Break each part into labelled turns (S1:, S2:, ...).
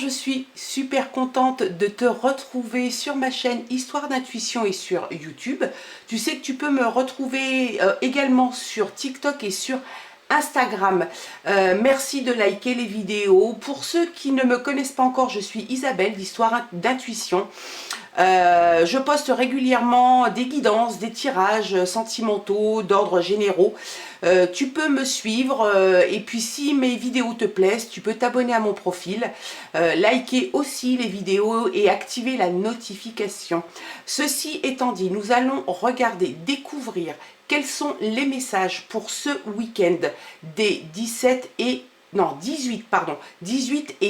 S1: je suis super contente de te retrouver sur ma chaîne Histoire d'intuition et sur YouTube. Tu sais que tu peux me retrouver également sur TikTok et sur Instagram. Merci de liker les vidéos. Pour ceux qui ne me connaissent pas encore, je suis Isabelle d'Histoire d'intuition. Je poste régulièrement des guidances, des tirages sentimentaux, d'ordre généraux. Tu peux me suivre et puis si mes vidéos te plaisent, tu peux t'abonner à mon profil, liker aussi les vidéos et activer la notification. Ceci étant dit, nous allons regarder, découvrir quels sont les messages pour ce week-end des 18 et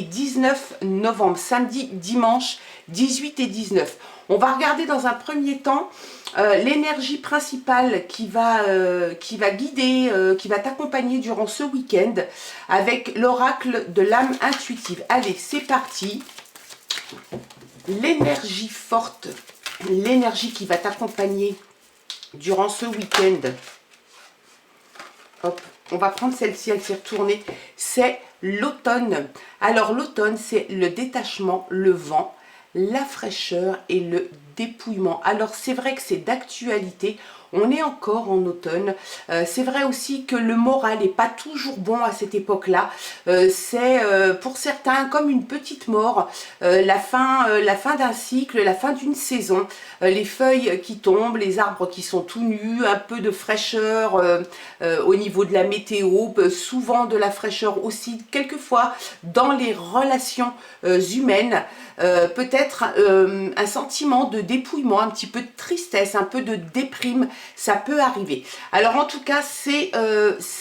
S1: 19 novembre, samedi, dimanche, 18 et 19. On va regarder dans un premier temps l'énergie principale qui va guider, qui va t'accompagner durant ce week-end avec l'oracle de l'âme intuitive. Allez, c'est parti. L'énergie forte, l'énergie qui va t'accompagner durant ce week-end. Hop, on va prendre celle-ci, elle s'est retournée. C'est l'automne. Alors l'automne, c'est le détachement, le vent, la fraîcheur et le dépouillement. Alors c'est vrai que c'est d'actualité. On est encore en automne. C'est vrai aussi que le moral n'est pas toujours bon à cette époque-là. C'est pour certains comme une petite mort. La fin d'un cycle, la fin d'une saison. Les feuilles qui tombent, les arbres qui sont tout nus, un peu de fraîcheur au niveau de la météo, souvent de la fraîcheur aussi, quelquefois dans les relations humaines. Peut-être un sentiment de dépouillement, un petit peu de tristesse, un peu de déprime, ça peut arriver. Alors en tout cas, c'est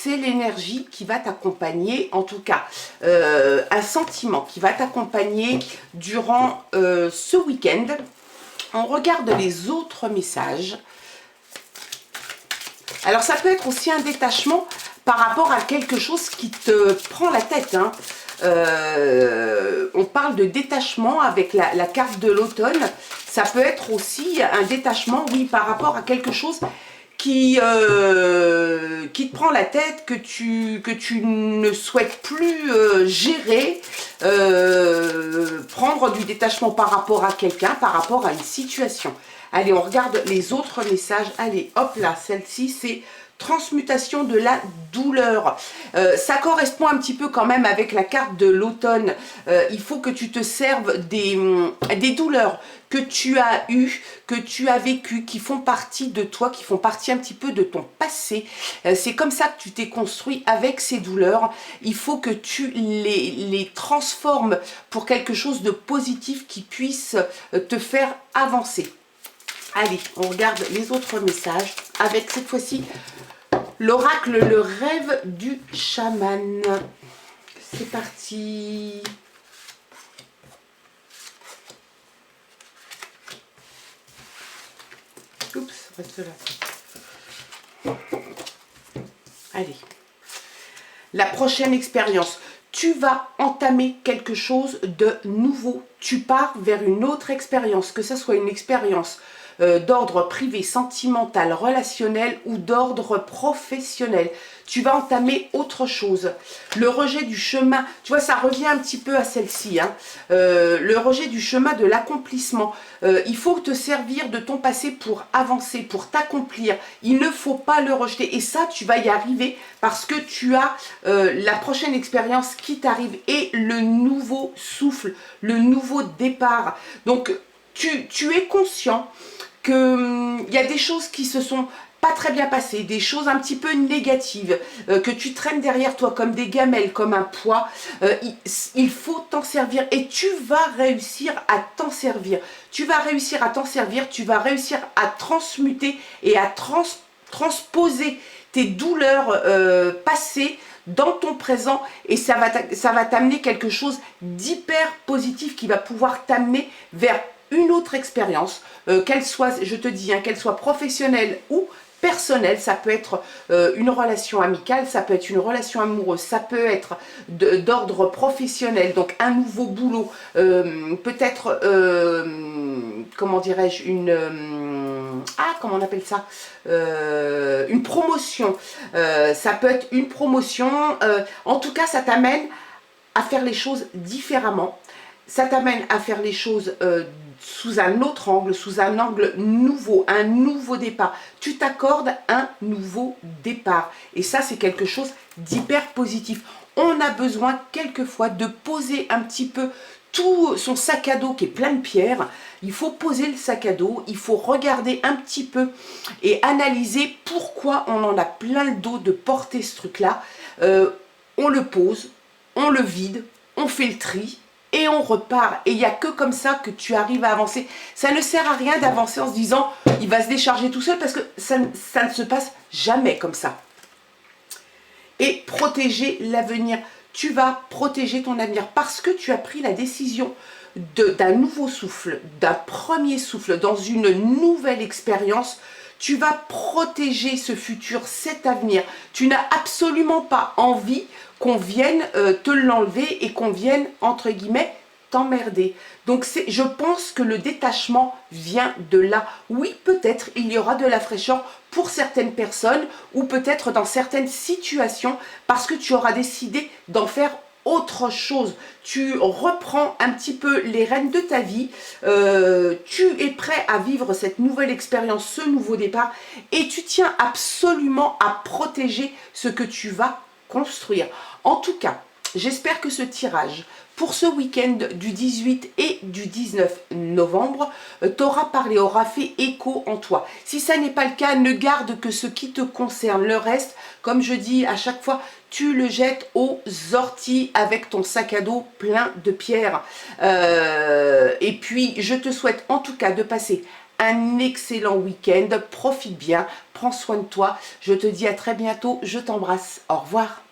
S1: l'énergie qui va t'accompagner, en tout cas un sentiment qui va t'accompagner durant ce week-end. On regarde les autres messages. Alors ça peut être aussi un détachement par rapport à quelque chose qui te prend la tête, hein. On parle de détachement avec la carte de l'automne. Ça peut être aussi un détachement, oui, par rapport à quelque chose qui te prend la tête, que tu ne souhaites plus gérer, prendre du détachement par rapport à quelqu'un, par rapport à une situation. Allez, on regarde les autres messages. Allez, hop là, celle-ci, c'est transmutation de la douleur. Ça correspond un petit peu quand même avec la carte de l'automne. Il faut que tu te serves des douleurs que tu as eues, que tu as vécues, qui font partie de toi, qui font partie un petit peu de ton passé. C'est comme ça que tu t'es construit avec ces douleurs. Il faut que tu les transformes pour quelque chose de positif qui puisse te faire avancer. Allez, on regarde les autres messages avec cette fois-ci l'oracle, le rêve du chaman. C'est parti. Oups, reste là. Allez. La prochaine expérience. Tu vas entamer quelque chose de nouveau. Tu pars vers une autre expérience, que ce soit une expérience d'ordre privé, sentimental, relationnel ou d'ordre professionnel. Tu vas entamer autre chose. Le rejet du chemin, tu vois, ça revient un petit peu à celle-ci, hein. Le rejet du chemin de l'accomplissement. Il faut te servir de ton passé pour avancer, pour t'accomplir. Il ne faut pas le rejeter. Et ça, tu vas y arriver parce que tu as la prochaine expérience qui t'arrive et le nouveau souffle, le nouveau départ. Donc, tu es conscient qu'il y a des choses qui se sont pas très bien passées, des choses un petit peu négatives, que tu traînes derrière toi comme des gamelles, comme un poids. Il faut t'en servir et tu vas réussir à t'en servir. Tu vas réussir à t'en servir, tu vas réussir à transmuter et à transposer tes douleurs passées dans ton présent et ça va t'amener quelque chose d'hyper positif qui va pouvoir t'amener vers une autre expérience, qu'elle soit, je te dis, hein, qu'elle soit professionnelle ou personnelle. Ça peut être une relation amicale, ça peut être une relation amoureuse, ça peut être d'ordre professionnel, donc un nouveau boulot, peut-être, comment dirais-je, comment on appelle ça, une promotion, ça peut être une promotion, en tout cas ça t'amène à faire les choses différemment ça t'amène à faire les choses sous un autre angle, sous un angle nouveau, un nouveau départ. Tu t'accordes un nouveau départ. Et ça, c'est quelque chose d'hyper positif. On a besoin quelquefois de poser un petit peu tout son sac à dos qui est plein de pierres. Il faut poser le sac à dos, il faut regarder un petit peu et analyser pourquoi on en a plein le dos de porter ce truc-là. On le pose, on le vide, on fait le tri et on repart. Et il n'y a que comme ça que tu arrives à avancer. Ça ne sert à rien d'avancer en se disant il va se décharger tout seul parce que ça ne se passe jamais comme ça. Et protéger l'avenir. Tu vas protéger ton avenir parce que tu as pris la décision d'un nouveau souffle, d'un premier souffle dans une nouvelle expérience. Tu vas protéger ce futur, cet avenir. Tu n'as absolument pas envie qu'on vienne te l'enlever et qu'on vienne, entre guillemets, t'emmerder. Donc je pense que le détachement vient de là. Oui, peut-être il y aura de la fraîcheur pour certaines personnes ou peut-être dans certaines situations parce que tu auras décidé d'en faire autre chose. Tu reprends un petit peu les rênes de ta vie, tu es prêt à vivre cette nouvelle expérience, ce nouveau départ et tu tiens absolument à protéger ce que tu vas construire. En tout cas, j'espère que ce tirage pour ce week-end du 18 et du 19 novembre t'aura parlé, aura fait écho en toi. Si ça n'est pas le cas, ne garde que ce qui te concerne. Le reste, comme je dis à chaque fois, tu le jettes aux orties avec ton sac à dos plein de pierres. Et puis, je te souhaite en tout cas de passer un excellent week-end. Profite bien, prends soin de toi. Je te dis à très bientôt. Je t'embrasse. Au revoir.